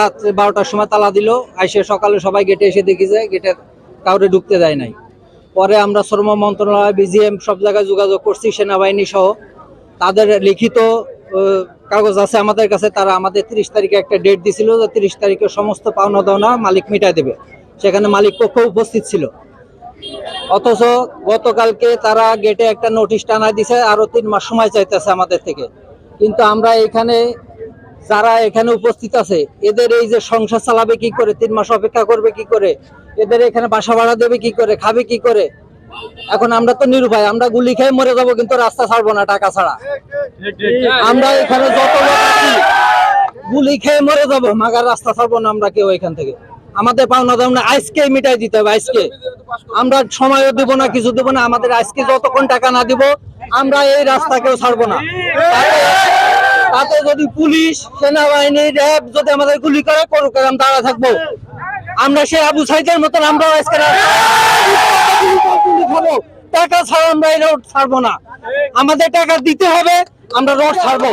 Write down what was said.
রাত্রে 12টার সময় তালা দিল, আইসে সকালে সবাই গেটে এসে দেখি যে গেটে কাউরে ঢুকতে দেয় নাই। পরে আমরা শ্রম মন্ত্রণালয়, বিজিএম সব জায়গায় যোগাযোগ করছি, সেনাবাহিনী সহ। তাদের লিখিত কাগজ আছে আমাদের কাছে। তারা আমাদের 30 তারিখে একটা ডেট দিছিল যে 30 তারিখে সমস্ত পাওনা দাওনা মালিক মিটাই দেবে। সেখানে মালিক পক্ষ উপস্থিত ছিল। অথচ গতকালকে তারা গেটে একটা নোটিশ টানা দিছে, আরো 3 মাস সময় চাইতেছে আমাদের থেকে। কিন্তু আমরা এখানে যারা এখানে উপস্থিত আছে, এদের এই যে সংসার চালাবে কি করে, 3 মাস অপেক্ষা করবে কি করে, এদের এখানে বাসা ভাড়া দেবে কি করে, খাবে কি করে? এখন আমরা তো নিরুপায়, আমরা গুলি খেয়ে মরে যাবো, কিন্তু রাস্তা ছাড়বো না টাকা ছাড়া। আমরা এখানে যত লোক আছি গুলি খেয়ে মরে যাবো, মাগার রাস্তা ছাড়বো না আমরা কেউ এখান থেকে। আমাদের পাওনা দাম না আজকে মিটাই দিতে হবে, আজকে। আমরা সময়ও দেবো না, কিছু দেবো না। আমাদের আজকে যতক্ষণ টাকা না দিব, আমরা এই রাস্তা কেউ ছাড়বো না। তাতে যদি পুলিশ, সেনাবাহিনী, র্যাব যদি আমাদের গুলি করে, করুক, আমরা দাঁড়া থাকবো। আমরা সেই আবু সাইদের মতন আমরাও আজকে খাবো। টাকা ছাড়া আমরা এই রোড ছাড়বো না। আমাদের টাকা দিতে হবে, আমরা রোড ছাড়বো।